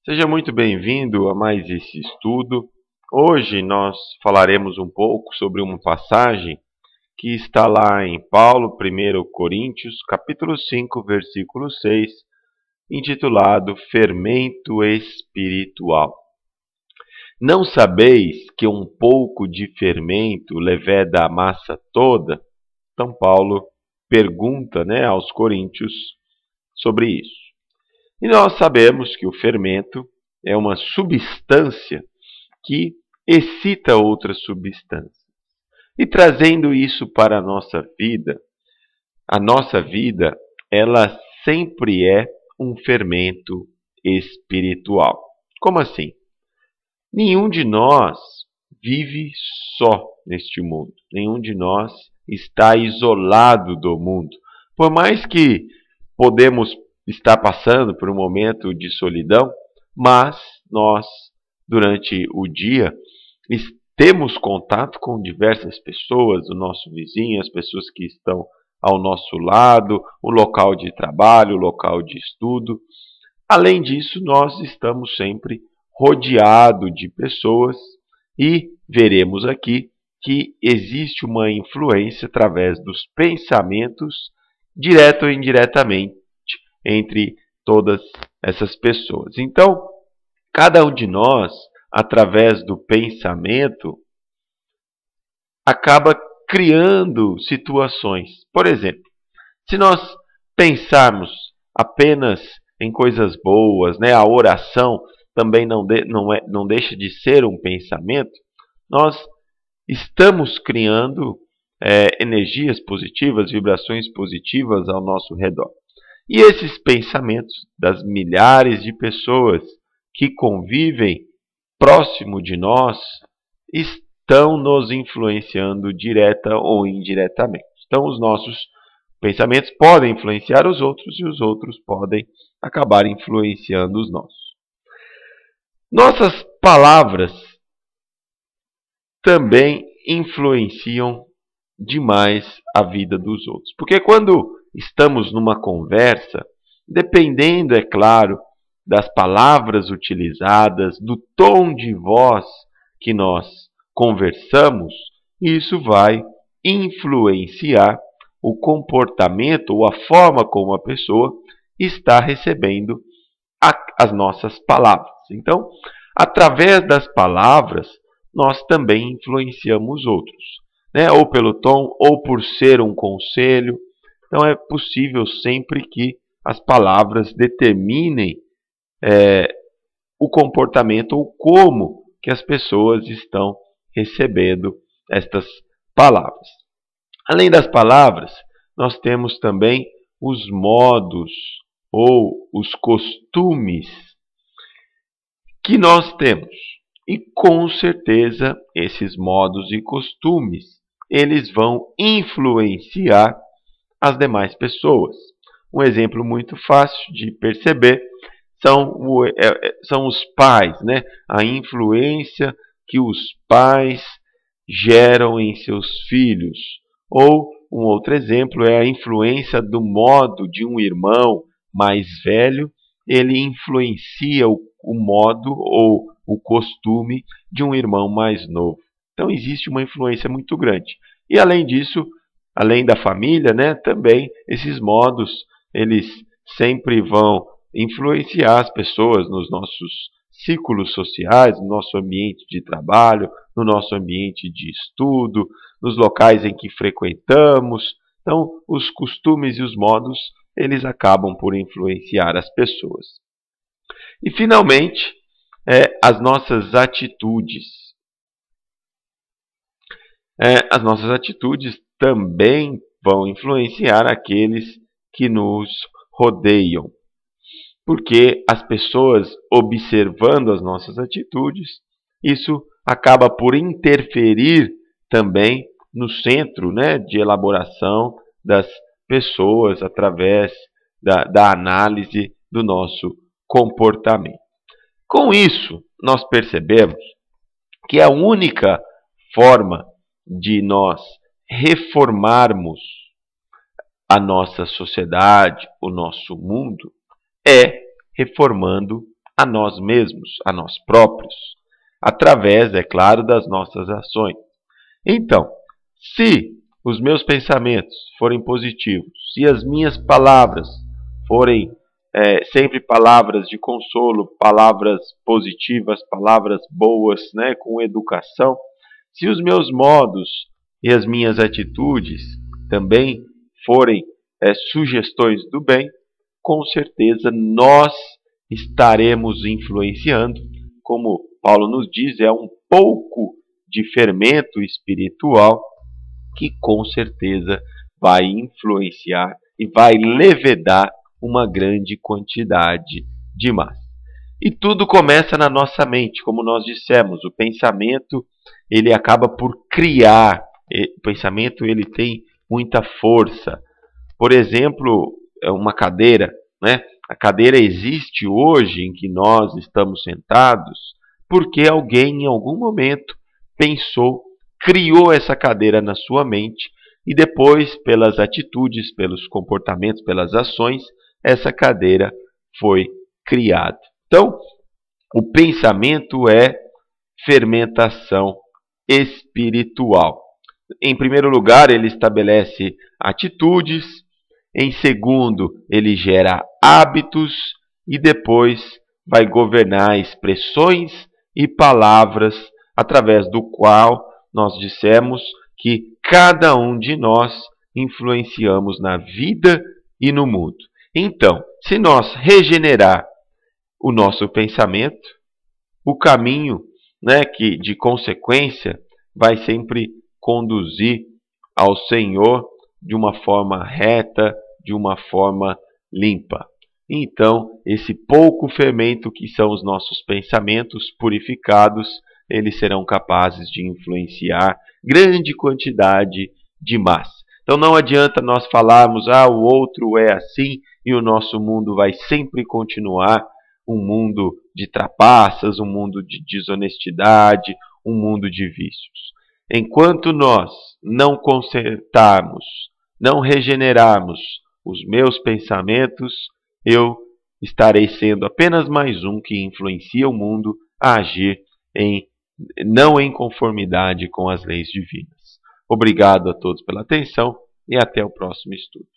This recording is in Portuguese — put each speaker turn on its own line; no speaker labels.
Seja muito bem-vindo a mais esse estudo. Hoje nós falaremos um pouco sobre uma passagem que está lá em Paulo, 1 Coríntios, capítulo 5, versículo 6, intitulado Fermento Espiritual. Não sabeis que um pouco de fermento leveda a massa toda? Então Paulo pergunta, aos coríntios sobre isso. E nós sabemos que o fermento é uma substância que excita outras substâncias. E trazendo isso para a nossa vida, ela sempre é um fermento espiritual. Como assim? Nenhum de nós vive só neste mundo. Nenhum de nós está isolado do mundo. Por mais que podemos estar passando por um momento de solidão, mas nós, durante o dia, temos contato com diversas pessoas, o nosso vizinho, as pessoas que estão ao nosso lado, o local de trabalho, o local de estudo. Além disso, nós estamos sempre rodeados de pessoas e veremos aqui que existe uma influência através dos pensamentos, direto ou indiretamente, entre todas essas pessoas. Então, cada um de nós, através do pensamento, acaba criando situações. Por exemplo, se nós pensarmos apenas em coisas boas, a oração também não deixa de ser um pensamento, nós estamos criando energias positivas, vibrações positivas ao nosso redor. E esses pensamentos das milhares de pessoas que convivem próximo de nós estão nos influenciando direta ou indiretamente. Então, os nossos pensamentos podem influenciar os outros e os outros podem acabar influenciando os nossos. Nossas palavras também influenciam demais a vida dos outros. Porque quando estamos numa conversa, dependendo, é claro, das palavras utilizadas, do tom de voz que nós conversamos, isso vai influenciar o comportamento ou a forma como a pessoa está recebendo as nossas palavras. Então, através das palavras, nós também influenciamos outros, ou pelo tom, ou por ser um conselho. Então, é possível sempre que as palavras determinem o comportamento ou como que as pessoas estão recebendo estas palavras. Além das palavras, nós temos também os modos ou os costumes que nós temos. E com certeza esses modos e costumes, eles vão influenciar as demais pessoas. Um exemplo muito fácil de perceber são os pais, a influência que os pais geram em seus filhos. Ou um outro exemplo é a influência do modo de um irmão mais velho, ele influencia o modo ou o costume de um irmão mais novo. Então existe uma influência muito grande. E além disso, além da família, também esses modos, eles sempre vão influenciar as pessoas nos nossos círculos sociais, no nosso ambiente de trabalho, no nosso ambiente de estudo, nos locais em que frequentamos. Então, os costumes e os modos, eles acabam por influenciar as pessoas. E, finalmente, as nossas atitudes. As nossas atitudes também vão influenciar aqueles que nos rodeiam. Porque as pessoas observando as nossas atitudes, isso acaba por interferir também no centro de elaboração das pessoas através da análise do nosso comportamento. Com isso, nós percebemos que a única forma de nós reformarmos a nossa sociedade, o nosso mundo, é reformando a nós mesmos, a nós próprios, através, é claro, das nossas ações. Então, se os meus pensamentos forem positivos, se as minhas palavras forem sempre palavras de consolo, palavras positivas, palavras boas, né, com educação, se os meus modos e as minhas atitudes também forem sugestões do bem, com certeza nós estaremos influenciando, como Paulo nos diz, é um pouco de fermento espiritual que com certeza vai influenciar e vai levedar uma grande quantidade de massa. E tudo começa na nossa mente, como nós dissemos, o pensamento ele acaba por criar, o pensamento ele tem muita força. Por exemplo, uma cadeira, né? A cadeira existe hoje em que nós estamos sentados porque alguém em algum momento pensou, criou essa cadeira na sua mente e depois, pelas atitudes, pelos comportamentos, pelas ações, essa cadeira foi criada. Então, o pensamento é fermentação espiritual. Em primeiro lugar, ele estabelece atitudes. Em segundo, ele gera hábitos. E depois vai governar expressões e palavras, através do qual nós dissemos que cada um de nós influenciamos na vida e no mundo. Então, se nós regenerar o nosso pensamento, o caminho, né, que de consequência vai sempre conduzir ao Senhor de uma forma reta, de uma forma limpa. Então, esse pouco fermento que são os nossos pensamentos purificados, eles serão capazes de influenciar grande quantidade de massa. Então não adianta nós falarmos, o outro é assim e o nosso mundo vai sempre continuar um mundo de trapaças, um mundo de desonestidade, um mundo de vícios. Enquanto nós não consertarmos, não regenerarmos os meus pensamentos, eu estarei sendo apenas mais um que influencia o mundo a agir não em conformidade com as leis divinas. Obrigado a todos pela atenção e até o próximo estudo.